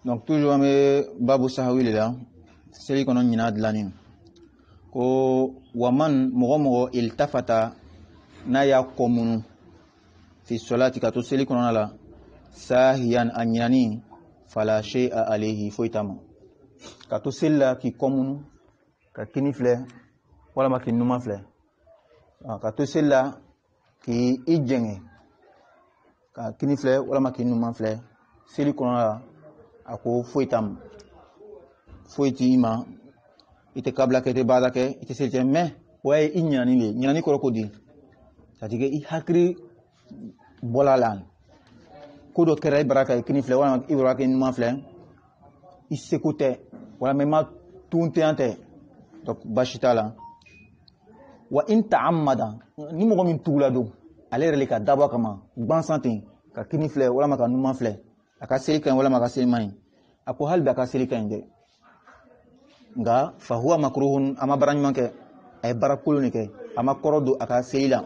Donc toujours ame babu sahawi là seli kono nyina dlani ko waman mogo iltafata na ya komunu fi salati ka to seli kono la sahiyan anyani fala shay'a alayhi foitama ka to sella ki komunu ka kini fle wala ma ki numa fle ka to sella ki ijenge ka kini fle wala ma ki numa fle seli kono la ako foitam foiti ima ite kabla ke te bada ke ite selje me waye inyani le nyani ko ko di tatige I hakri bolalan ko do kere baraka kini fle wala ibra ke numa fle isekute wala mema tunte ante donc bashitala wa in ta'ammada ni mo min tulado ale rele ka daba kama ban santin ka kini fle wala maka numa fle aka seli kan wala maka seli mai ako hal ba ka seli kan de nga fa huwa makruhun ama barany manke ay barakulu ni ke ama korodo aka seli la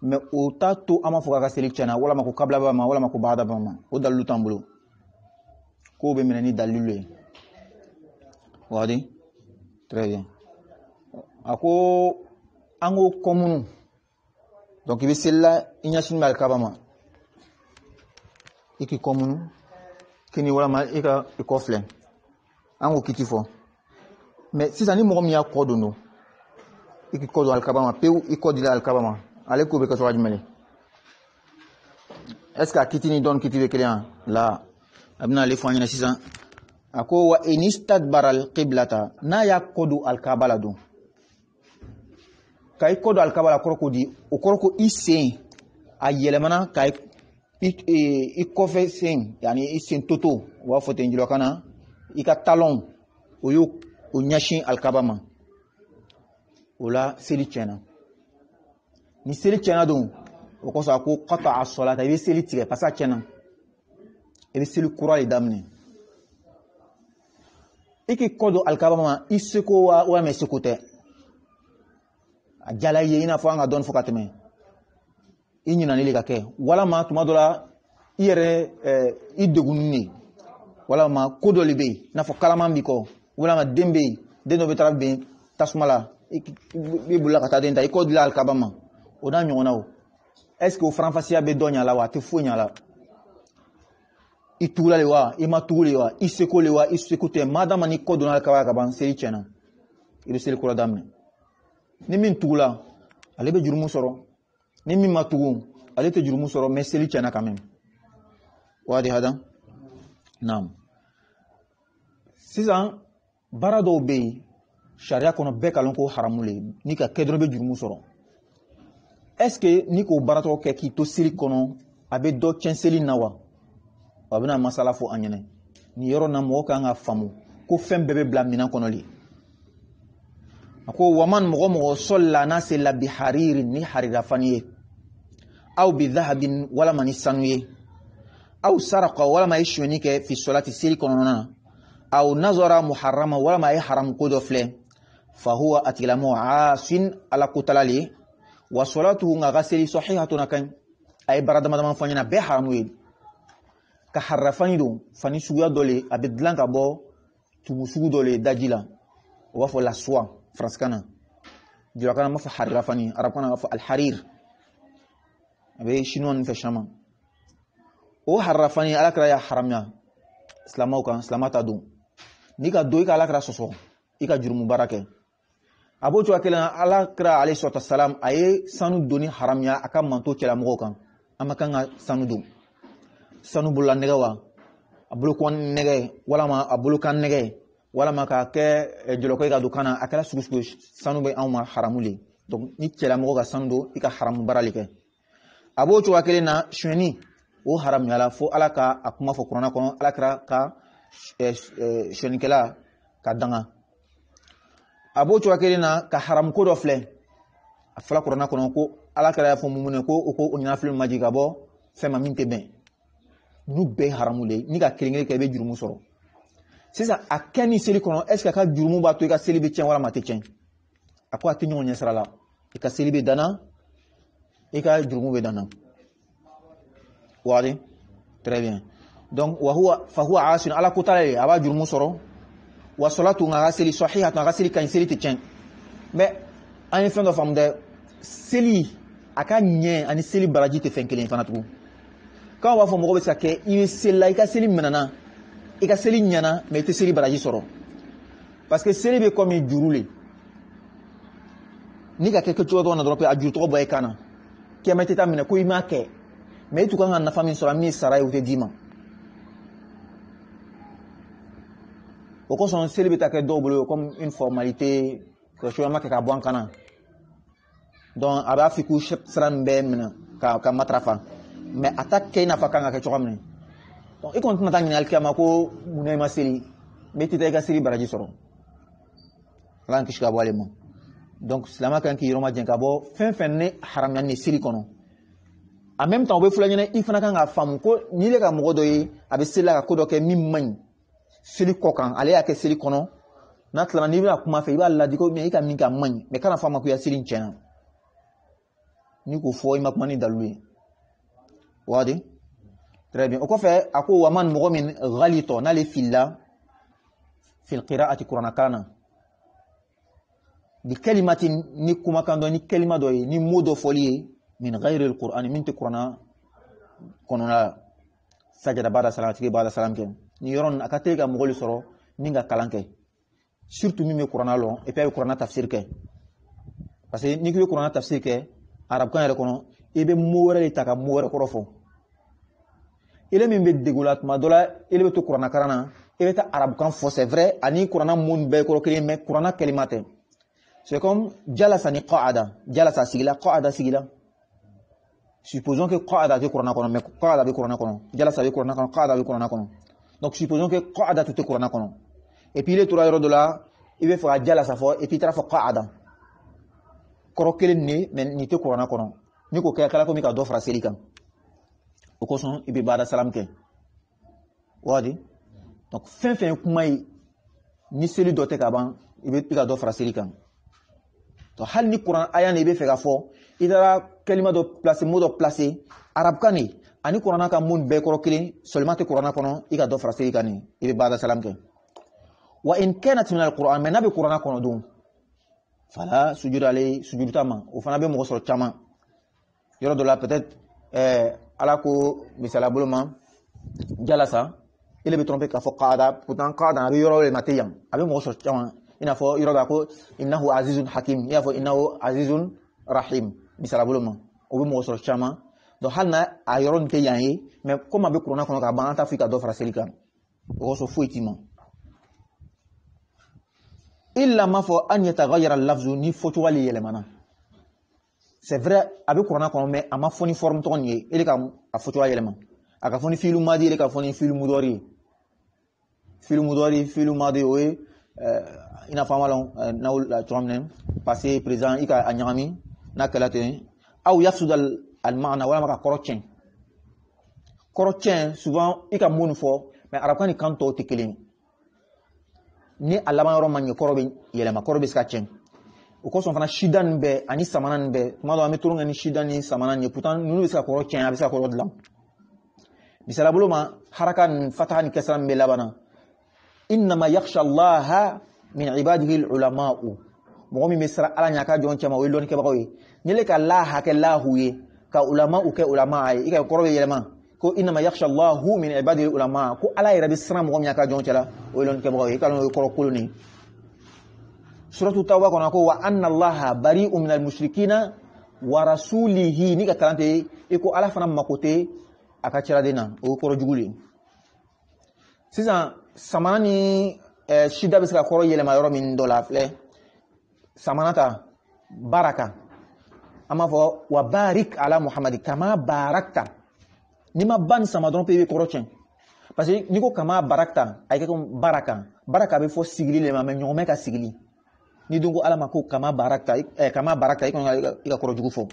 me o tatu ama fuka ka seli chana wala mako kabla ba ma wala mako baada ba ma o dalu tambulo ko be menani dalilu wadi très bien ako ango komunu donc ibe sella inyashin mal kabama iki komunu kini wala ma ika ikoflen ango kitifo mais si ça ni mo mi akodo no iki kodo al kabama peu ikodi al kabama ale ko be ka so ajmale est-ce que kitini don kitibe client la abna le fanya 600 ako wa inistadbara al qiblata na yakodu al kabaladu kay kodo al kabala korokodi o koroko isen a yelemana kay ikofe sen yani isen toto wa fote njilo kana ika talon oyo o nyashin al kabama ola seli chena ni seli chena don o ko sa ko qata as-salata ibe seli tire pasa chena ibe seli kura idamne iki kodo al kabama iseko wa mesekote ajala ye ina fo anga don fo kateme inyina nile kake wala ma tuma dola iyere idegunni wala ma kodo libe na fo kalama mbiko wala ma dembe deno betara be tasmala bibula kata denta iko dila al kabama oda nyona o est-ce que o franfasia be donya la wa te funya la itula le wa imatuli wa iseko le wa isekute madama ni kodo na al kabama seri chena ibe seri kula damne ni min tugula ale be jurumu soro ni min matugu ale te jurumu soro mais seli chana quand même wadi hada nam sisan barado be sharia kono be kalon ko haramule ni ka kedro be jurumu soro est-ce que ni ko barato ke ki to seli kono abe do chenseli nawa abuna masala fo anyene ni yoro na mo ka nga famu ko fembe be blamina kono li ako waman mogo solla na sella bi haririn ni harira faniye aw bi dhahabin wala man sanuye aw saraqa wala ma yishwani ke fi salati sili konona aw nazara muharrama wala ma haram ko do fle fa huwa atilamu asin ala kutalali wa salatuhu ngasili sahihatun kan ay barada madama fanyana be haramuye ka harrafani do fani suya dole abidlan ka bo tumu sugu dole dajila wa fo la soie franskana jura kana ma fa harira fani arab kana fa al harir abe shinon fa shama o harrafani alakra ya haramya islamauka islamata do nika do ika alakra soso ika jurmu barake abo to akela alakra alayhi salatu wassalam aye sanu doni haramya aka manto kela mo kan amaka sanu do sanu bulla negawa abulu kon nege wala ma abulu kan nege wala maka ke joloko ga dukana akala sugu sanu be awma haramuli donc ni kela mo ga sando ika haram baralike abo to wakele na shweni o haram yala fo alaka akuma fo qur'ana kono alakra ka shweni kala ka danga abo to wakele na ka haram ko do fle afla qur'ana kono ko alakra fo mumune ko onyana fle majiga bo fe ma minte ben nu be haramule ni ka kelengele ke be jurumu soro c'est ça a keni seli kono est-ce que ka jurumu ba to ka seli be tien wala ma te tien akwa te nyon nyesra la e ka seli be dana e ka jurumu be dana wadi très bien donc fa huwa asin ala kutale aba jurumu soro wa salatu nga seli sahihatu nga seli kan seli te tien mais an fɛn dɔ faamu dɛ seli a ka ɲɛ ani seli baraji tɛ fɛn kelen fana tugun quand on b'a fɔ mɔgɔ bɛ se ka kɛ i bɛ seli la i ka seli minɛna i ka seli ɲɛna mais i tɛ seli baraji sɔrɔ parce que seli bɛ comme juru le ni ka kɛ kɛcogo dɔ na dɔrɔn a juru tɔgɔ bɔ i kan na kɛmɛ tɛ taa minɛ ko i m'a kɛ mais i tun kan ka nafa min sɔrɔ min sara ye o tɛ d'i ma o kosɔn seli bɛ taa kɛ dɔw bolo comme une formalité que je ma kɛ ka bɔ an kan na donc a b'a fɔ k'u sira min bɛ minɛ ka matarafa mais a ta kɛ i n'a fɔ kan ka kɛ cogo min na donc i kɔni tɛna taa ɲininkali kɛ a ma ko munna i ma seli mais i tɛ taa i ka seli baraji sɔrɔ ala kisi ka bɔ ale ma donc silamɛ kan k'i yɔrɔ ma jɛn ka bɔ fɛn fɛn ne haramuya ni seli kɔnɔ en même temps o bɛ filɛ ɲɛna i fana kan k'a faamu ko n'i le ka mɔgɔ dɔ ye a bɛ seli la ka ko dɔ kɛ min man ɲi seli kɔ kan ale y'a kɛ seli kɔnɔ n'a tilala n'i bɛna kuma fɛ i b'a ladi ko mais i ka min kɛ a man ɲi mais kana fɔ a ma ko i ka seli tiɲɛna ni k'o fɔ i ma kuma ni dalilu ye wadi très bien o kɔfɛ a ko wa man mɔgɔ min galitɔ n'ale filila fil qira'ati kuranna kalan na bi kalimatin ni kumakan dɔ ni kalima dɔ ye ni mot dɔ fɔli ye min ghayri al-Qur'an min tɛ kuranna kɔnɔna la sajada ba'da salam tigi ba'da salam kɛ ni yɔrɔ a ka teli ka mɔgɔ le sɔrɔ min ka kalan kɛ surtout min bɛ kuranna lɔn et puis a bɛ kuranna tafsir kɛ parce que ni k'i bɛ kuranna tafsir kɛ arabukan yɛrɛ kɔnɔ i bɛ mot wɛrɛ de ta ka mot wɛrɛ kɔrɔ fɔ ile min bɛ degu la tuma dɔ la ile bɛ to kuranna kalan na i bɛ taa arabukan fɔ c'est vrai ani kuranna mot bɛɛ kɔrɔ kelen mais kuranna kalima tɛ c'est comme jalasa ni qa'ada jalasa sigila qa'ada sigila supposons que qa'ada tɛ kuranna kɔnɔ mais qa'ada bɛ kuranna kɔnɔ jalasa bɛ kuranna kɔnɔ qa'ada bɛ kuranna kɔnɔ donc supposons que qa'ada tɛ kuranna kɔnɔ et puis ile tora yɔrɔ dɔ la i bɛ fɛ ka jalasa fɔ et puis i taara fɔ qa'ada kɔrɔ kelen ne mais nin tɛ kuranna kɔnɔ ni ko kɛ kala ko min ka dɔ fara seli kan o kosɔn i bɛ bada salam kɛ wadi donc fɛn fɛn ye kuma ye ni seli dɔ tɛ ka ban i bɛ ka dɔ fara seli kan donc hali ni kuran aya ne i bɛ fɛ ka fɔ i taara kalima dɔ placer mot dɔ placer arabukan ne ani kuranna ka mot bɛɛ kɔrɔ kelen seulement tɛ kuranna kɔnɔ i ka dɔ fara seli kan ne i bɛ bada salam kɛ wa in kanat min al-Qur'an mais n'a bɛ kuranna kɔnɔ dun fala sujud ale sujud tama o fana bɛ mɔgɔ sɔrɔ caman yɔrɔ dɔ la peut-être ala ko misala bolo ma jalasa ile bɛ tromper k'a fɔ qa'ada pourtant qa'ada a bɛ yɔrɔ le ma tɛ yan a bɛ mɔgɔ sɔrɔ caman i n'a fɔ yɔrɔ dɔ ko innahu azizun hakim i y'a fɔ innahu azizun rahim misala bolo ma o bɛ mɔgɔ sɔrɔ caman donc hali na a yɔrɔ nin tɛ yan ye mais comme a bɛ kuranna kɔnɔ ka ban an t'a fɔ i ka dɔ fara seli kan o kosɔn foyi t'i ma illa ma fɔ an yataghayyara al-lafzu ni fɔcogo le yɛlɛmana c'est vrai a bɛ kuranna kɔnɔ mais a ma fɔ ni forme tɔgɔ nin ye ele ka a fɔcogo yɛlɛma a ka fɔ ni fi'lu madi ele ka fɔ ni fi'lu mudari ye fi'lu mudari fi'lu madi o ye i n'a fɔ an b'a lɔn n'aw la cogo min na passé présent i ka a ɲagami n'a kɛla ten aw yafsud al-ma'na walama ka kɔrɔ tiɲɛ kɔrɔ tiɲɛ souvent i ka mun fɔ mais arabukan ni kan tɔw tɛ kelen ni a laban yɔrɔ ma ɲɛ kɔrɔ bɛ yɛlɛma kɔrɔ bɛ se ka tiɲɛ o kosɔn fana sida nin bɛɛ ani samana nin bɛɛ tuma dɔ an bɛ turon kɛ ni sida ni samana nin ye pourtant ninnu bɛ se ka kɔrɔ tiɲɛ a bɛ se ka kɔrɔ dilan misala bolo ma haraka ni fataha ni kɛsara min bɛ laban na innama yakhsha allaha min ibadihi al-ulama'u mɔgɔ min bɛ siran ala ɲɛ a ka jɔn cɛ ma o ye dɔnnikɛbagaw ye ni le ka la hakɛ lahu ye ka ulama'u kɛ ulama ye i ka kɔrɔ bɛ yɛlɛma ko innama yakhsha allahu min ibadihi al-ulama ko ala yɛrɛ bɛ siran mɔgɔ min a ka jɔn cɛ la o ye dɔnnikɛbagaw ye i ka dɔn o ye kɔrɔ kolon ye suratu tawba kɔnɔ ko wa anna allaha bari'un minal mushrikina wa rasulihi ni ka kalan tɛ i ko ala fana mako tɛ a ka ciraden na o ye kɔrɔ jugu le sisan samana ni sida bɛ se ka kɔrɔ yɛlɛma yɔrɔ min dɔ la filɛ samana ta baraka an b'a fɔ wa barik ala muhammadi kama barakta ni ma ba ni sama dɔrɔn pe i bɛ kɔrɔ tiɲɛ parce que n'i ko kama barakta a ye kɛ ko baraka baraka bɛ fɔ sigili le ma mais ɲɔgɔnmɛ ka sigili ni dun ko ala ma ko kama barakta i kana i ka kɔrɔ jugu fɔ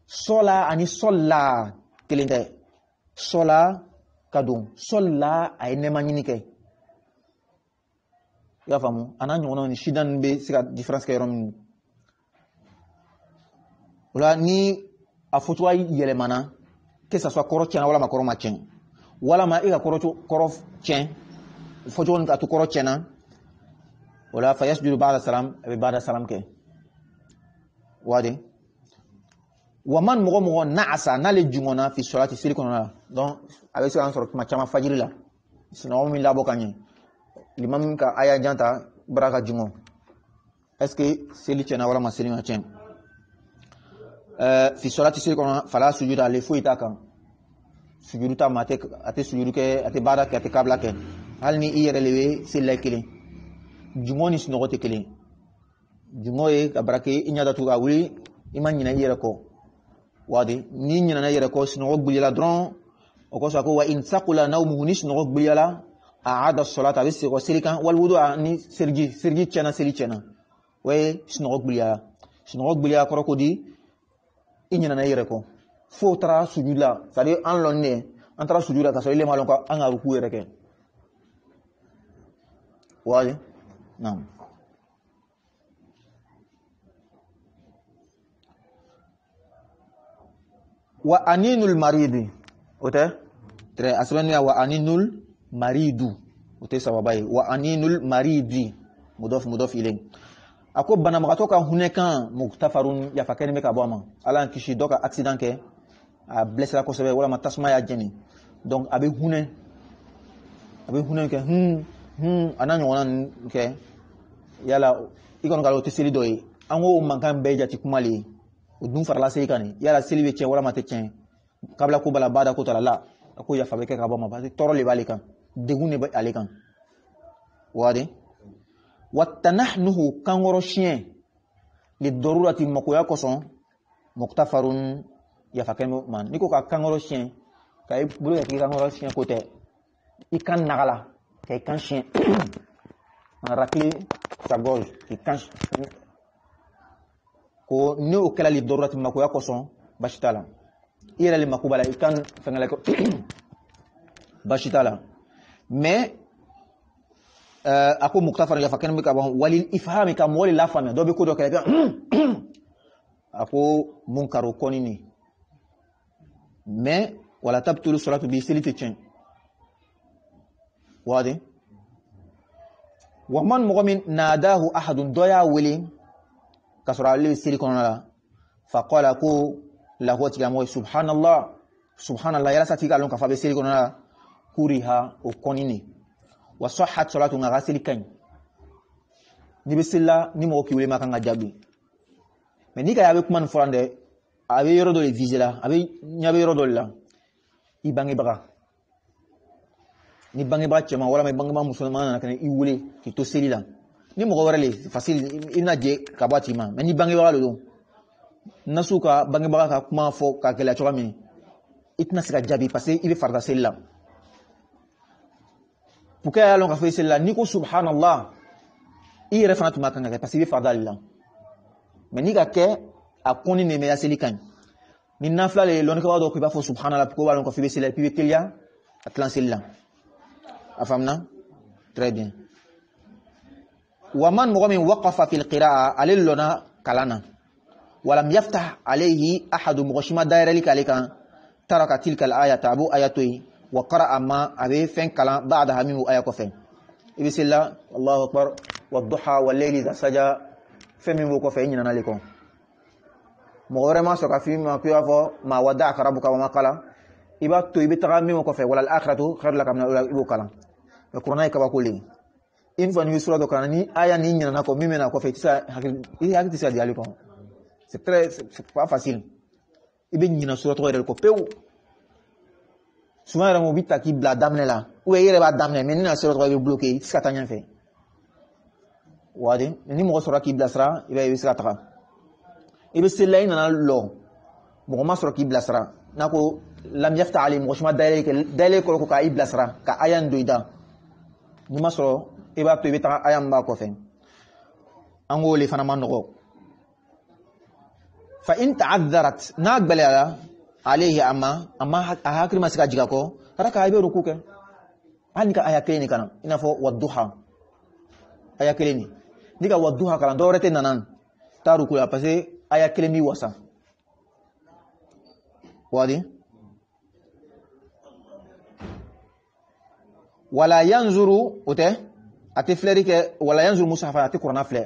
sola ani sola kelen tɛ sola ka don sola a ye nɛma ɲini kɛ i y'a faamu a n'a ɲɔgɔnnaw ni sida ninnu bɛ se ka différence kɛ yɔrɔ min o la ni a fɔcogoya yɛlɛmana que ça soit kɔrɔ tiɲɛna walama kɔrɔ ma tiɲɛ wala ma ika koro chen fojo ka to koro chena wala fa yasjudu ba'da salam abi ba'da salam ke wadi wa man mo na'asa na le jungona fi salati siri kono donc avec ça on sort ma chama fajiri la sinon mi labo kanye l'imam ka aya janta baraka jungo est-ce que c'est li chena wala ma siri ma chen fi salati siri kono fala sujuda le fuita kan sujudu ta mate ate sujudu ke ate bada ke ate kabla ke hal ni i relevé c'est la kele jungo ni sino te kele jungo e ka barake inya da tuga wuli iman nyina yere ko wadi ni nyina na yere ko sino gbulila dron o ko sa ko wa in saqula nawmuhu ni sino gbulila aada salata bi siro sirikan wal wudu ni sirgi chena siri chena we sino gbulila ko ko di inyina na yere ko fo tra sujuda c'est-à-dire en lonne en tra sujuda ka so ile malon ko an aruku yere ke wadi nam wa aninul maridi ote tre asbani wa aninul maridu ote sababai wa aninul maridi mudof ilen ako bana magato ka hunekan muktafarun ya fakene me ka boma ala kishi doka accident ke a blessé la kosebe wala matasma ya jeni donc abe hunen ke ananyo wonan ke yala ikon galo teseli doyi ango mankan beja ti kumali udun farla sey kani yala selibe che wala mate chen kabla ko bala bada ko tala ko ya fabeke ka boma ba toro le balikan degune ba alekan wade watanahnuhu kangoro chien li darurati makoya koson muktafarun ya fakemo man niko ka kangoro chien kay bulu ya kangoro chien kote ikan nagala kay kan chien rakli sa gorge ikan ko ni o kala li darurati makoya koson bashitala ira li makubala ikan fengale ko bashitala mais ako muktafar ya fakene ka bon walil ifhami ka moli la fami do be ko do kala ako munkaro konini mais wala tabtulu salatu bi siliti chen wadi wa man mu'min nadahu ahadun doya wili kasra li sili konala fa qala ku lahu tigamu subhanallah yala sati galon ka fa be sili konala kuriha o konini wa sahhat salatu nga gasili kan ni bisilla ni mo ki wele makanga jabi mais ni ka yabe kuma nforande abe yoro do le visela abe nyabe yoro do la ibangi baga ni bangi ba chema wala mai bangi ba musulman na kan i wele ki to selila ni mo wara le facile ina je kabati ma mais ni bangi baga lo nasuka bangi baga ka kuma fo ka kala chogami itna sika jabi parce que ibe farda selila puka ya lon ka fe selila ni ko subhanallah i refanatu makanga parce que ibe farda lila mais ni ka ke a koni ne me ya selikan ni nafla le lon ka wado ko ba fo subhanallah ko walon ko fi be selila pi be kelia atlan selila afamna très bien wa man mu'min waqafa fil qira'a alillona kalana walam yaftah alayhi ahad mughshima daira likalika taraka tilka al-ayata abu ayatui wa qara'a ma abi fen kala ba'daha min ayako fen ibisilla Allahu akbar wadduha wal layli idha saja femi ko fe nyina naliko mo vraiment so ka fi ma ko afo ma wada'aka rabbuka wa ma qala iba to ibitara mi ko fe wala al-akhiratu khairul lak min ibu kala le qur'an ka ba ko li in fa ni sura do kana ni aya ni nyina na ko mi mena ko fe tisa hakki tisa di aliko c'est pas facile ibe nyina sura to ko peu souvent la mobita qui bla damne la ou yere ba damne mais ni na sura to be bloqué tisa tanyan fe wadi ni mo sura ki blasra ibe yisra ta ibe selay na lo mo ma sura ki blasra nako lam yafta alim washma dalil ko ka iblasra ka ayan doida ni masro iba to ibita ayam ba ko fen angole fana manoko fa in ta'adharat nagbala alayhi amma ahakri masika jigako raka ibe rukuke anika ayakeni kana inafo wadduha ayakeni diga wadduha kana dorete nanan taruku ya parce ayakeni wasa wadi wala yanzuru ote ate fleri ke wala yanzuru musafa ate qur'ana fle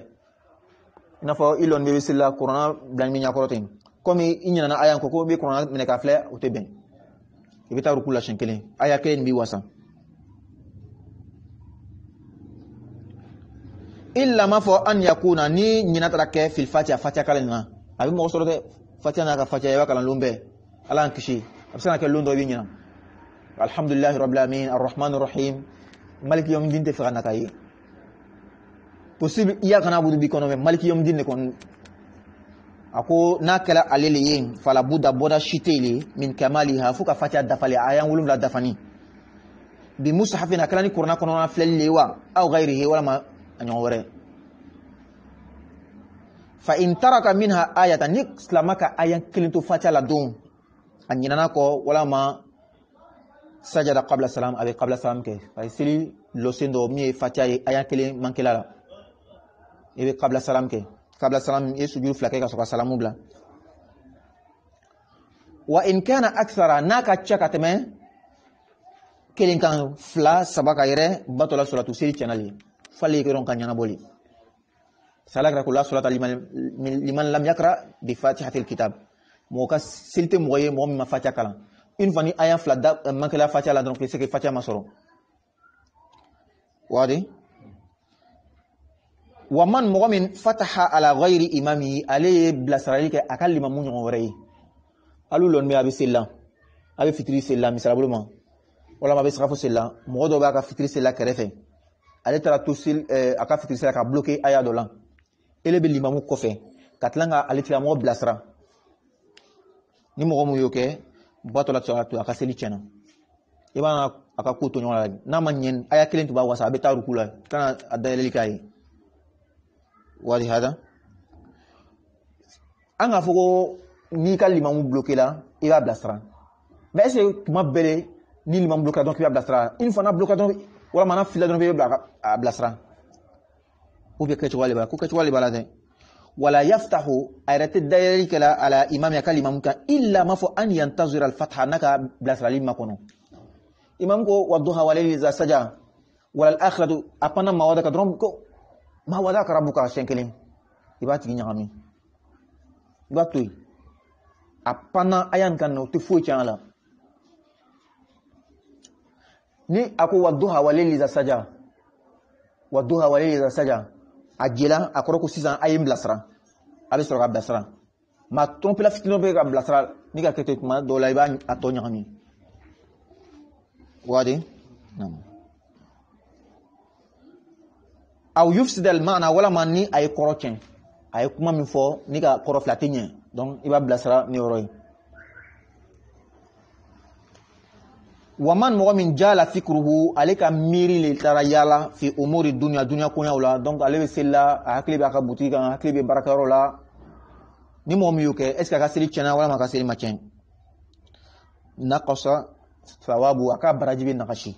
ina fo ilon be sila qur'ana dan mi nyakorotin comme inyana na ayan ko be qur'ana mene ka fle ote ben ibita rukula shenkele aya kelen bi wasa illa ma fo an yakuna ni nyina tarake fil fatiha fatiha kalena abi mo solo de fatiha na ka fatiha ya kala lumbe ala kishi absana ke lundo bi nyina alhamdulillah rabbil alamin arrahmanir rahim maliki yawmiddin te fana kai possible iya kana budu bi kono me maliki yawmiddin kon ako nakala alele yin fala buda boda shiteli min kamaliha fuka fatiha dafali ayan wulum la dafani bi mushafina kalani qur'ana kono na flelewa aw ghairihi wala ma anyore fa in taraka minha ayatan nik islamaka ayan kilintu fatiha la dum anyina ko wala ma sajada qabla salam avec qabla salam ke fa sili lo sendo mi fatiha ayan kilin mankela la ebe qabla salam ke qabla salam e sujud flake ka soka salamu bla wa in kana akthara naka chaka teme kilin kan fla sabaka yere batola suratu sili chanali fali ke ron kanyana boli salagra kula surata liman lam yakra bi fatihatil kitab mo ka silte moye mo ma fatiha kala une fois ni ayan fla da mankela fatiha la donc c'est que fatiha masoro wadi wa man mu'min fataha ala ghairi imami alayhi blasralika akal limamu ngorey alu lon me abisilla abi fitri sella misalabuluma wala ma bisrafu sella modo ba ka fitri sella kerefe ale tara tusil aka fitri sella ka bloquer aya dolan ele be limamu kofe katlanga ale tira mo blasra ni mo mu yoke bato la tsara to aka seli chena ibana aka kuto nyola na manyen aya kelen to ba wasa be taru kula kana adale likai wali hada anga foko ni ka limamu bloquer la il va blasra mais est-ce que ma belle ni limamu bloquer donc il va blasra une fois na bloquer donc wala mana fila donc il va blasra ou bien que tu wali ba ko que tu wali balade wala yaftahu ayrat ad-dalika ala imam ya kalimam ka illa ma fu an yantazira al-fatha naka blasra limma kono imam ko wadduha walayli za saja wala al-akhiratu apana mawada ka drom ko ma wada ka rabbuka shenkelin ibati ginyami ibatu apana ayan kan no tifu chala ni ako wadduha walayli za saja wadduha walayli za saja ajila akoroko sisan ayim blasra abi sura blasra ma trompe la fitino be ka blasra ni ka kete kuma do la iba atonya kami wadi nam aw yufsid al ma'na wala manni ay korochen ay kuma min fo ni ka koroflatinye donc iba blasra ni oroy waman mo min jala fikruhu alika miri le tarayala fi umuri dunya kunya wala donc ale sella hakli be aka boutique hakli be barakaro la ni mo mi yuke est ce ka seli chena wala maka seli machen naqasa thawabu aka barajibi naqashi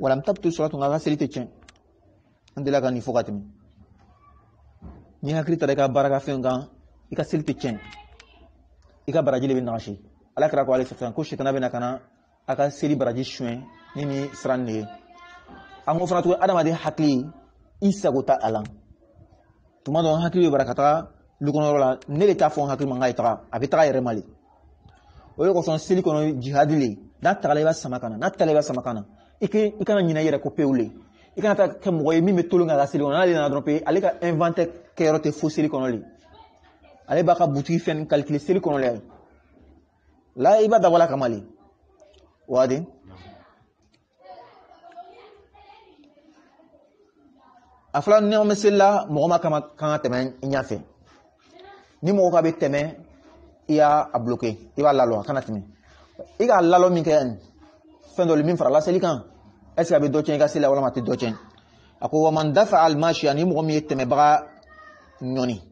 wala mtabtu suratu ngaka seli te chen andela kan ni fokatim ni hakli taraka baraka fenga ika seli te chen ika barajile be naqashi ala kra ko ale sefan ko shitana be nakana aka seli baraji shuen nini sranne ango fratu adama de hakli isa gota alan tuma don hakli barakata lukono la ne le ta fon hakli manga ita abita yere mali oyo ko son seli kono jihadili na taleba samakana na taleba samakana ikana nyina yere ko peule ikana ta ke moye mi metolo nga seli kono na le na drope ale ka inventer kerote fo seli kono li ale baka boutique fen calculer seli kono le la ibada wala kamali wadi afla ne o mesela mo kama kan temen nyafe ni mo ka be temen iya a bloquer iba lalo kana temen iga lalo min ken fendo le min fara la selikan est-ce que be do chen ga sela wala mati do chen ako wa man dafa al mashi ani mo mi teme ba nyoni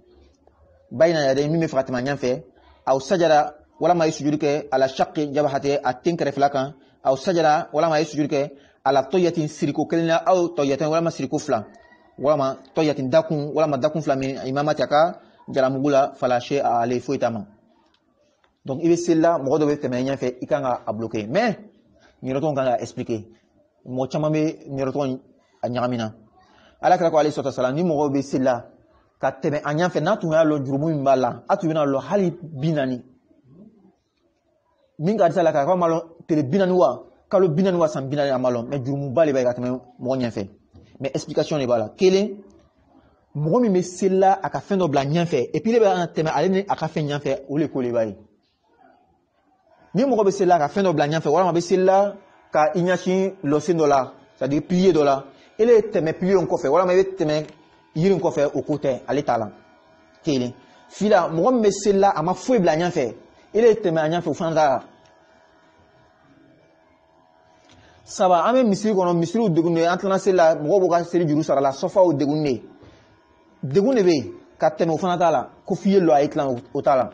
bayna ya de mi fatima nyafe aw sajara wala ma yusujud ke ala shaqqi jabhati atinkare flakan aw sajara wala ma yusujud ke ala toyatin siriko kelina aw toyatin wala ma siriko fla wala ma toyatin dakun wala ma dakun fla min imamati aka jara mugula fala shay ale foitama donc ibe sella mo do be temenya fe ikanga a bloquer mais ni roton kanga expliquer mo chama be nirton anyamina ala kala ko alayhi sallam ni mo be sila ka teme anya fe na tunya lo jurumu mbala atu bina lo hali binani minga sala ka ko malo tele binani wa kalo binani wa sam binani amalo mais jurumu bale ba ka teme mo nya fe mais explication ni bala kele mo mi sila aka fe no bla nya fe et puis le ba teme ale ni aka fe nya fe o le ko le bayi ni mo be sila aka fe no bla nya fe wala ma be sila ka inyashi lo sindola c'est-à-dire plier dola ele teme plier on ko fe wala ma be teme yirin ko fe au côté ale tala kele fila mo me sila ama fo bla nya fe ele teme anya fe fanda saba ame misiri kono misiri degunne antana sila mo bo ka seri juru sara la sofa o degunne be ka teme o fana tala ko fiye lo ay clan o tala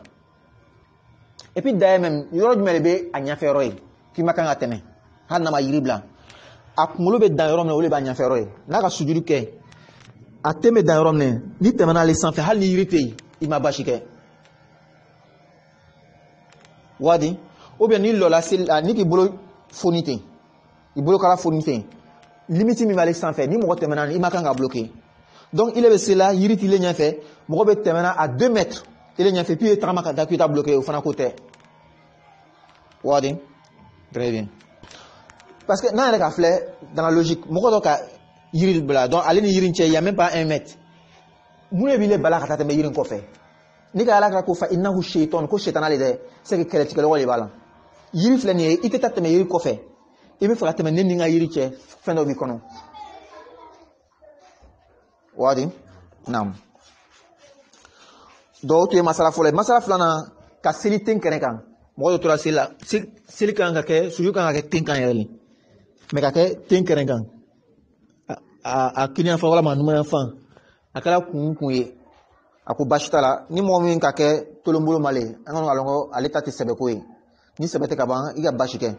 et puis d'ailleurs même yoro jumele be anya fe roy ki makanga teme hanna ma yiribla akumulo be dan yoro ne ole ba nya fe roy na ka sujuru ke ateme dan yoro ne ni teme na le sanfe hal ni yirite ima bashike wadi ou bien ni lola sila ni ki bolo fonite ibolo kala fonite limite mi male sanfe ni mo teme na ima kanga bloquer. Donc il est là, il est là, fait, mon robot termina à 2 mètres, il est fait, puis il est bloqué au fond à côté. Wadi, très bien. Parce que dans le fleur, dans la logique, mon robot a yiri bla, donc aller ni yiri il y a même pas 1 mètre. Vous ne voulez pas la carte mais yiri qu'on fait. Ni ka ala ka ko fa innahu shaytan ko shaytan ale de c'est que kele tikelo wali bala. Yiri fleur ni ite tatte mais yiri ko fait. Il me fera te men ni nga yiri che fin do bi kono. Wadi nam do to masala fulana ka seli tenkere kan mo do tora sela seli kan ka ke suju kan ka ke tenkan yele me ka ke tenkere kan a kinya fa wala manuma fa akala kun ye ako bashitala ni mo min ka ke tolombolo male angano alongo aleta te sebe ko ni sebe te ka ban iga bashike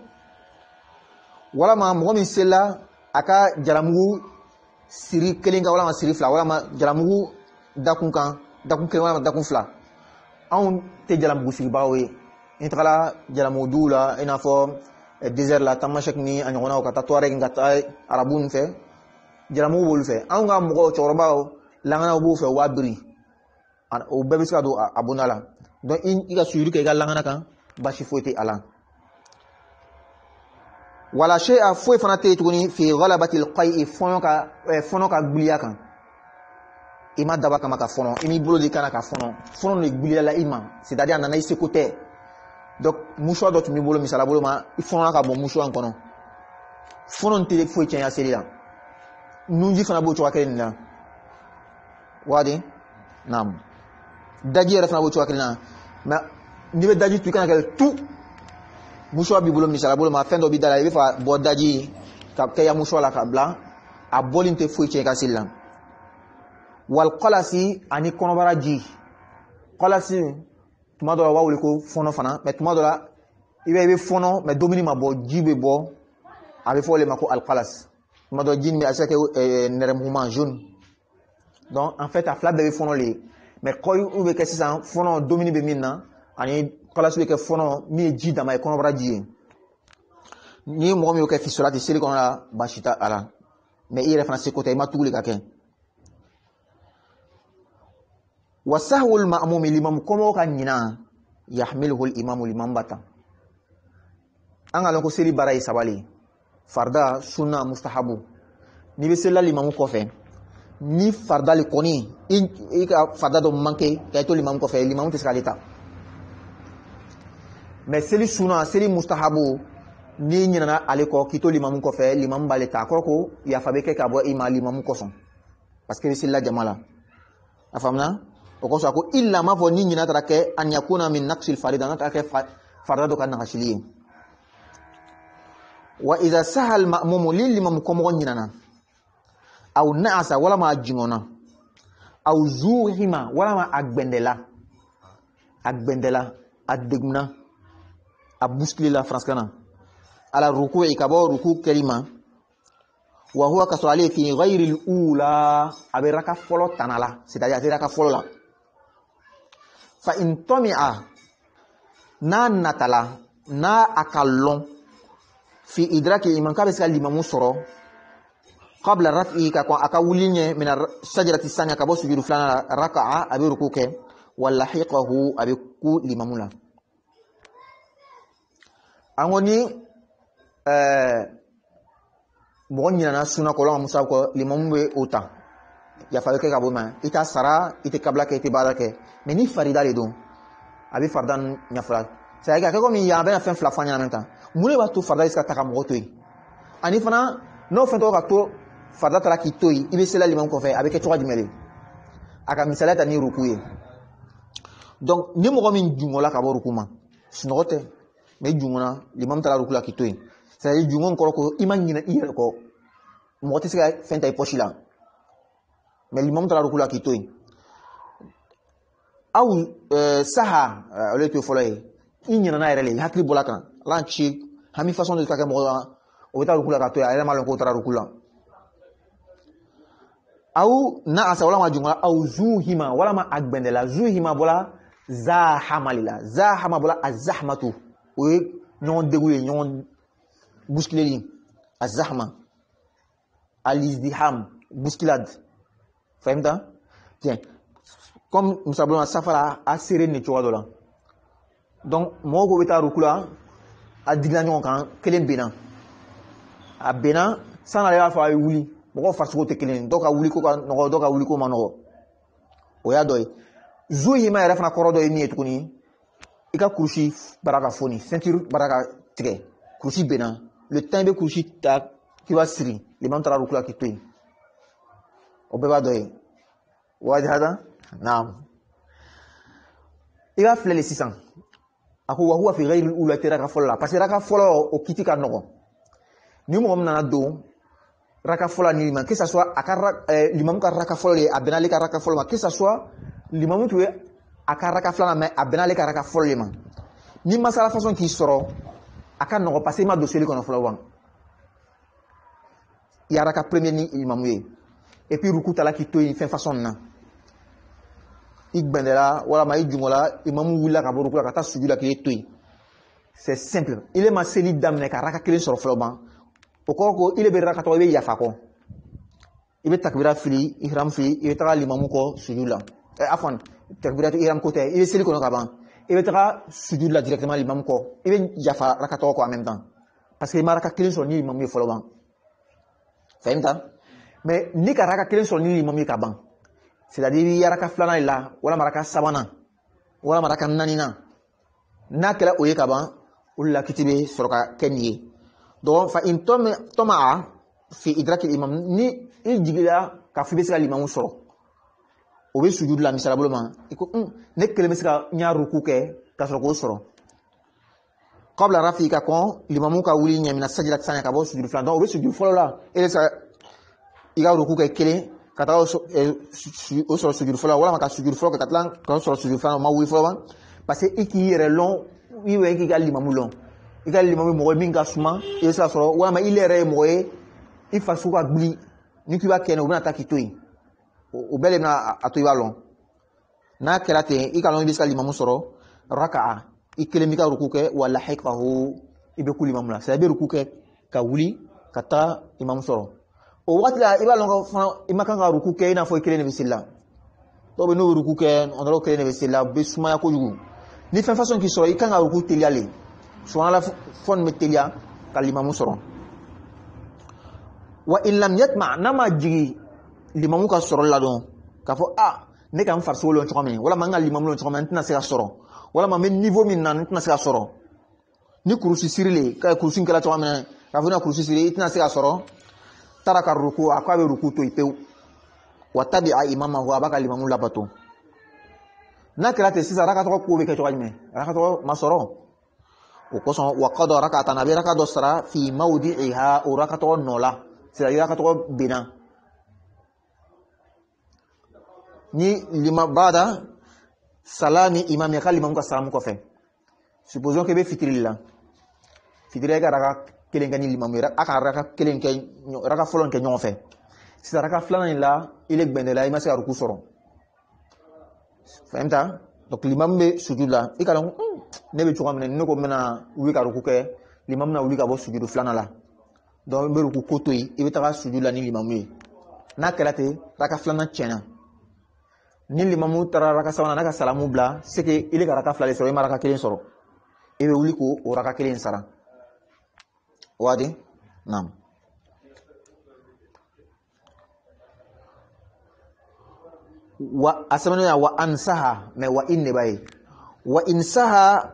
wala ma mo min sela aka jaramugu siri kelinga wala ma siri fla wala ma jalamugu dakun kan dakun kelen wala ma dakun fla on te jalamugu siri bawe intala jalamugu dula ina fo désert la tamashek ni anyona ka tatware ngata arabun fe jalamugu bol fe an ga mo chorba langana bu fe wabri o bebe ska do abunala donc iga suri ke ga langana kan bashi foite ala wala shay'a foi fanate tuguni fi ghalabati alqai fono ka gbuliya kan ima daba kama ka fono imi bolo di kana ka fono ne gbuliya la ima c'est-à-dire nana ise côté donc mouchoir dot mi bolo misala bolo ma fono ka bon mouchoir kono fono nte foi tinya selila nunji fana bo chwa kelen na wadi nam daji ra fana bo chwa kelen na ma ni be daji tu kana ka tout mouchoir bi bolo misala bolo ma fendo bi dala be fa bo daji ka ya mouchoir la ka blanc a bolinte foi tinya ka selila wal qalasi ani konobara ji qalasi tuma dɔ la waa wele ko fɔnɔ fana mais tuma dɔ la i bɛ fɔnɔ mais domini ma bɔ ji bɛ bɔ a bɛ fɔ o de ma ko alqalas tuma dɔ ji bɛ a se ka kɛ nɛrɛmuguman jaune donc en fait a fila bɛɛ bɛ fɔnɔ le mais kɔyi bɛ kɛ sisan fɔnɔ domini bɛ min na ani qalasi bɛ kɛ fɔnɔ min ye ji dama ye kɔnɔbara ji ye ni mɔgɔ min y'o kɛ fisola tɛ seli kɔnɔ la baasi t'a la mais i yɛrɛ fana seko tɛ i ma tugu le ka kɛ وسهو المأموم الإمام كمو كان ينا يحمله الإمام الإمام باتا أنا لنكو سيري براي سبالي فردا سنة مستحبو ni be sela limamu kɔfɛ ni farda le kɔni i ka farda dɔ manke ka to limamu kɔfɛ limamu tɛ se k'ale ta mais seli suna seli mustahabu ni ɲinana ale kɔ k'i to limamu kɔfɛ limamu b'ale ta a kɔrɔ ko yafa bɛ kɛ ka bɔ i ma limamu kɔsɔn parce que i bɛ seli la jama la a faamuna o ko ko illa ma fo ni nyina tarake an yakuna min naqsil farida na tarake farda do kan naqshili wa idha sahal ma'mum lil limam ko mo nyina aw na'asa wala ma jingona aw zuhima wala ma agbendela adegna abuskili la franskana ala ruku'i kabo ruku kalima wa huwa kasali fi ghayri al-ula abiraka folo tanala c'est-à-dire abiraka folo la fa in tomi'a na natala na akalon fi idraki imam ka be sika limamu soro qabla raf'i ka ko aka wulinye min sajdati sanya ka bo sujudu flana raka'a abi rukuke wala hiqahu abi ku limamula angoni mo nyana suna ko la musa ko limamu be uta ya fa ke ka bo ma ita sara ite kabla ke ite barake mais ni farida le don abi fardan nyafra c'est que comme il y a ben fin flafanya en même temps mule ba to farda iska taka mo to yi ani fana no fa to ka to farda tara ki to yi ibe sela limam ko fe avec to jimele aka misalata ni rukuye donc ni mo min jungola ka bo rukuma sinote me jungona limam tara rukula ki to yi c'est dire jungon ko imagine ire ko mo te sika fenta iposhila mais limam tara rukula ki to yi aw saha ole to folay inyana na irele hakli bolaka lanchi hami façon de kaka mo o beta rukula ka to ya ere malon ko tara rukula aw na asa wala ma junga aw zuhima wala ma agbendela zuhima bola zahama bola azahmatu o nyon degouye nyon bousculeli azahma alizdiham bousculade fahimta tiens comme nous savons safara a serré ne chowa dola donc mo go beta rukula a digla nyon kan kelen bena a bena sana le fa wuli mo farso te kelen doka wuli ko kan no doka wuli ko mano o ya doy zuhi ma refna korodo e ni tukuni ika kurushi baraka foni ceinture baraka tige kurushi bena le temps be kurushi ta ki va siri le mam tara rukula ki toy o be ba doy wadi hada naam ila flele 600 ako wa huwa fi ghayri al-ula raka fola parce que raka fola o kitika nogo ni mo nana do raka fola ni man que ça soit akara l'imam ka raka fola le abenale ka raka fola que ça soit l'imam tu akara raka fola mais abenale ka raka fola man ni masala façon qui soro aka nogo parce que ma dossier li kono fola wan ya raka premier ni imam ye et puis rukuta la ki to une fin façon na igbendela wala ma ijungola imamu wula ka boru kula ka ta sujuda ke toyi c'est simple il est ma seli damne ka raka kelen soro floban o ko il est be raka to be yafa ko ibe takbira fili ihram fili ibe ta limamu ko sujuda afwan takbira ihram ko te il seli ko no ka ban ibe ta sujuda directement limamu ko ibe yafa raka to ko en même temps parce que ma raka kelen soro ni limamu floban fahimta mais ni ka raka kelen soro ni limamu ka ban c'est-à-dire yaraka flana ila wala maraka sabana wala maraka nanina nakela oye kaban ulla kitibe soroka kenye donc fa in toma fi idrak al-imam ni ijigila ka fi besala l'imam soro o be sujud la misala boloma iko ne kele mesika nya ruku ke ka soro ko soro qabla rafi ka kon l'imam ka wuli nya mina sajdat sanya ka bo sujud flan donc o be sujud folola ele sa iga ruku ke kele kata o soro sujud fola wala maka sujud fola katlan ka soro sujud fola ma wi fola parce que iki yere long iwe ki gali mamu long igali mamu mo minga suma e sa soro wala ma ilere mo e ifa suka gbi ni ki ba kene o na takitoyi o bele na atoyi balon na kerate ikalon biska limamu soro raka'a ikele mika rukuke wala hiqahu ibe kuli mamula sa be rukuke ka wuli kata imam soro o wakati la iba longo imaka nga rukuke ina fo ikele ne bisilla to be no rukuke on ro kele ne bisilla be suma ya ko yugu ni fa façon ki soro ikanga ruku teliale so la fon metelia kalimamu soro wa in lam yatma nama jigi limamu ka soro la don ka fo ne kan farso lo chome wala manga limamu lo chome ntina se ka soro wala ma men niveau min nan ntina se ka soro ni kurusi sirile ka kurusi kala chome ka fo na kurusi sirile ntina se ka soro taraka ruku akwabe ruku to ipeu watabi'a imamahu abaka limamu labato nakirate sisa raka to ko be ke to ajme raka to masoro o ko son wa qada rakata nabi raka do sara fi mawdi'iha o raka to nola sira raka to bina ni lima bada salami imam ya limamu ka salamu ko fe supposons que be fitrilla fitrilla ga raka kelen gani limamu aka raka kelen ke raka folon ke nyon fe sira raka flan la ile gbendela ima se ruku soro fahimta donc l'imam be sujud la ikala ne be chukam ne ko mena wi ka ruku ke l'imam na wuli ka bɔ sujudu filanan la donc i bɛ ruku ko to yen i bɛ taga sujudu la ni limamu ye n'a kɛra ten raka filanan tiɲɛna ni limamu taara raka sabanan n'a ka salamu bila c'est que i bɛ ka raka fila de sɔrɔ i ma raka kelen sɔrɔ i bɛ wuli k'o raka kelen sara wadi naam wa asamanya wa ansaha mais wa in ne baye wa insaha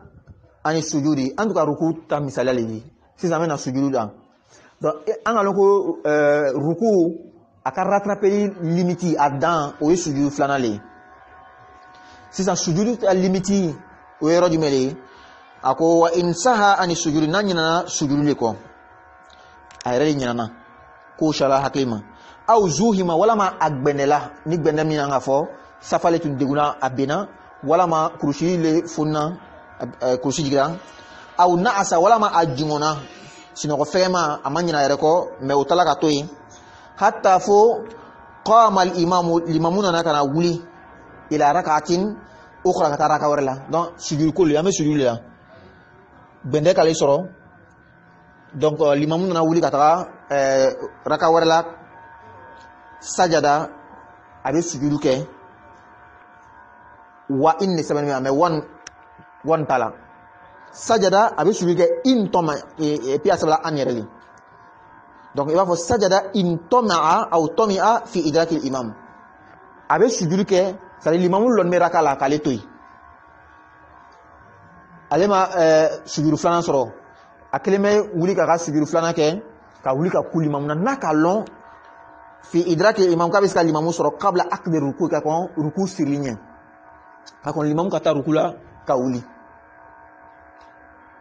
ani sujudi en tout cas ruku ta misala le si ça mène à sujudu là donc en allant ko ruku aka rattraper limiti adan o sujudu flanale si ça sujudu limiti o yero du mele ako wa insaha ani sujudi nanyina sujudu le ko ayre nyina ko shala hakima aw zuhima wala ma agbenela ni gbenda mi nga fo safale tun deguna abena wala ma krushi le funna krushi jigra aw naasa wala ma ajungona sino ko fema amanyina yere ko me utala ka toyi hatta fo qama al imam limamuna nakana wuli ila rak'atin ukhra ka taraka warla donc sujud ko le ame sujud le bende kale soro donc limamuna na wuli ka tara raka warla sajada abe sujudu ke wa inni sabani me one tala sajada abe sujudu ke in toma et puis asabla anireli donc il va faut sajada in toma ou tomia fi idrak al imam abe sujudu ke sari limamu lon me raka la kale toy alema sujudu flana soro akeleme wuli ka sujudu flana ke ka wuli ka kuli mamuna naka lon fi idraki imam kabis ka limamu soro qabla aqdi ruku ka kon ruku sirlinya ka kon limamu kata ruku la ka wuli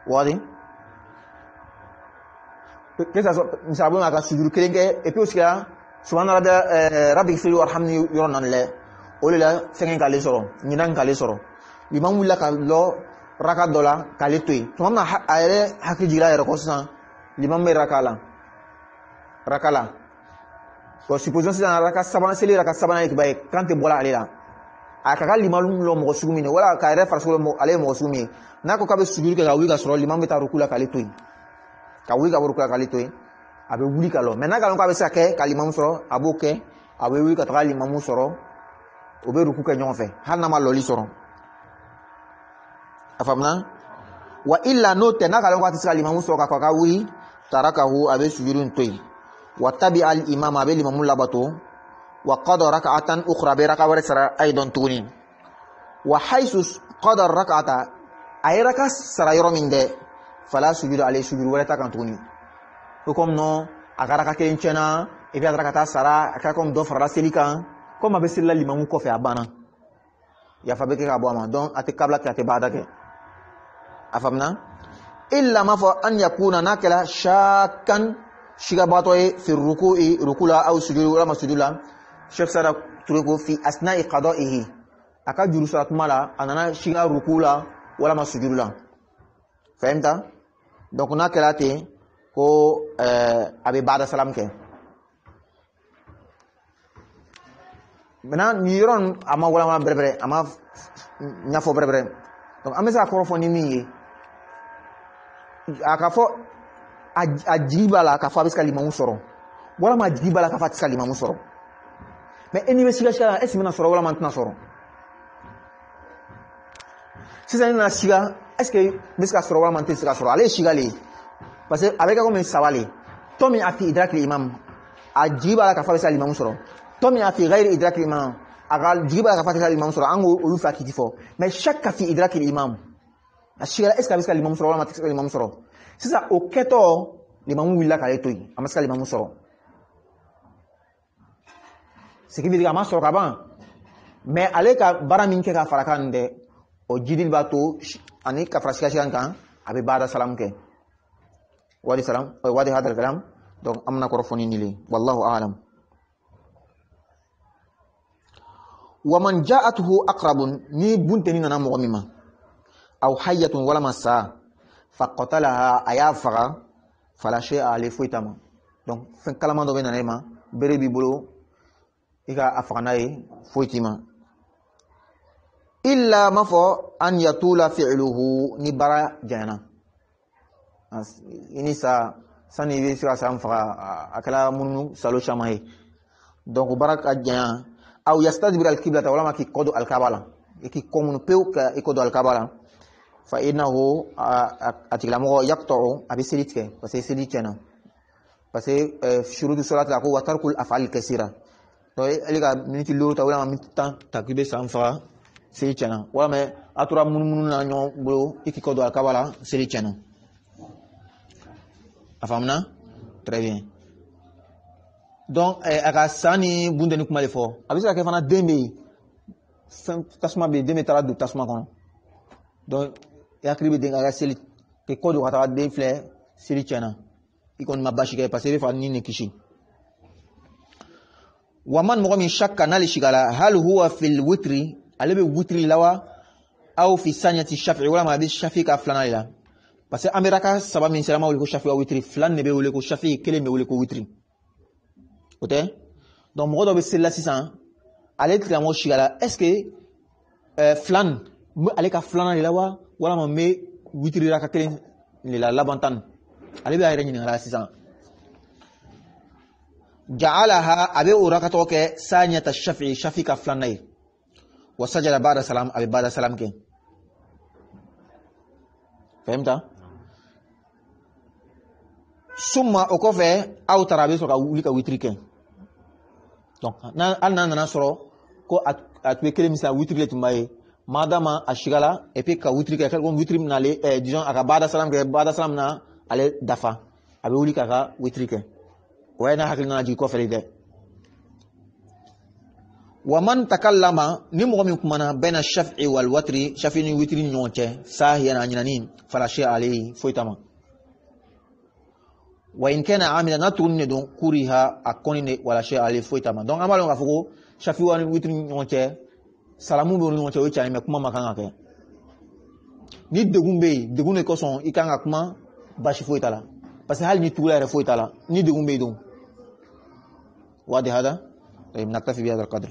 wadi que ça misabu ma ka sujudu kelenge et puis aussi là subhana rabbi fi warhamni yoronan le olela fengen ka le soro nyinan ka le soro limamu la ka lo raka dola ka le toy to na ayre hakijira yero ko san limamu me rakala ko supposons si dans raka sabana seli raka sabana ki bay quand te bola alela akaka limamu lo mo sugumi wala ka re farso mo ale mo sugumi nako ka be sujudu ka wi ka soro limamu ta rukula ka le toy ka wi ka rukula ka le toy abe wuli ka lo maintenant ka be sake ka limamu soro aboke abe wi ka ta limamu soro obe ruku ka nyon fe hanna ma loli soro afamna wa illa no te naka lo ka tsaka limamu soro ka wi tarakahu abe sujudu toy واتبع الإمام بالإمام لبطو وقضى ركعة أخرى بركعة ورسرة أيضا توني وحيث قضى الركعة أي ركعة سرى من ده فلا سجود عليه سجود ولا تكن توني فكم نو أكارك كينشنا إذا ركعة سرى أكاكم دو فرلا سيليكا كم أبسل الإمام كوفي أبانا يا فبكي أبواما دون أتكابلا كاتبادك أفهمنا إلا ما فأن يكون ناكلا شاكا shiga batoye fi rukula au sujudu wala masujula sheikh sada tureko fi asna'i qada'ihi aka juru salat mala anana shiga rukula wala masujula fahimta donc na kelate ko abe bada salam ke maintenant ni yoron ama wala ma brebre ama nyafo brebre donc amesa ko fo ni mi aka fo ajiba la ka fa biska limamu soro wala ma ajiba la ka fa biska limamu soro mais eni siga siga est mina soro wala maintenant soro si ça na siga est-ce que biska soro wala maintenant siga soro allez siga le parce que avec comme sawale tomi afi idrak l'imam ajiba la ka fa biska limamu soro tomi afi ghairi idrak l'imam agal jiba la ka fa biska limamu soro ango olu fa kitifo mais chaque fi idrak l'imam asiga est-ce que biska limamu soro wala maintenant limamu soro c'est ça au keto limamu willa ka letoy amaska limamu soro ce qui veut dire ama soro kaban mais ale ka baramin ke ka farakan de o jidil bato ani ka frasika kan abi bada salam ke wali salam wadi hadal kalam donc amna ko rofoni nili wallahu a'lam wa man ja'atuhu aqrabun ni bunteni nana mo mima aw hayyatun wala masa faqatalaha ayafaga fala shay'a ali fuitama donc fen kalama do benanema berebi bolo ika afanaye fuitima illa mafo an yatula fi'luhu ni bara jana ini sa sani be sira sam fa akala munu salo chamahe donc baraka janya aw yastadbir al qibla wala ma ki kodo al kabala ki komunu peu ka ikodo al kabala fa innahu atiglamo yaqta'u abi silitke parce que silitena parce que shurutu salat la ko wa tarkul af'al kaseera to eliga miniti loro ta wala miniti tan takibe sam fa silitena wala me atura munu na nyo bro ki kodo al kabala silitena afamna très bien donc aka sani bundeni kuma le fo abisa ke fana dembe tasma be dembe tara du tasma kono donc yakribe de aka seli ke kodo kata de fle seli chena ikon mabashi ke parce que fa ni ne kishi waman mo min shakka nali shigala hal huwa fil witri alebe witri lawa au fi saniyati shafi'i wala ma bi shafi'i ka flana la parce que amiraka saba min salama wuli ko shafi'i wa witri flan ne be wuli ko shafi'i kele me wuli ko witri ok donc mo do be sella 600 ale tra mo shigala est ce que flan ale ka flana lawa wala ma me witri raka kele ni la labantan ale be ayre ni ngala 600 ja'alaha abe urakato ke saniyata shafi'i shafi'i ka flanay wa sajada ba'da salam abe ba'da salam ke fahimta summa okofe aw tarabe so ka wuli ka witri ke donc al nana soro ko atwe kele misa witri le tumbaye madama ashigala et puis ka witri ke ko witri na le disons aka ba'da salam na ale dafa abe wuli ka witri ke wayna hakilna ji ko fele de waman takallama ni mo min kumana baina shaf'i wal watri shafi ni witri nyonche sahiyana nyinani fala shay alayhi foitama wa in kana amila natun don kuriha akoni wala shay alayhi foitama donc amalo nga fuko shafi wal witri nyonche salamu be nyonche o chani me kuma makanga ke ni degumbe ko son ikanga kuma bashi foitala parce que hal ni tula re foitala ni degumbe don واضح هذا؟ طيب نكتفي بهذا القدر.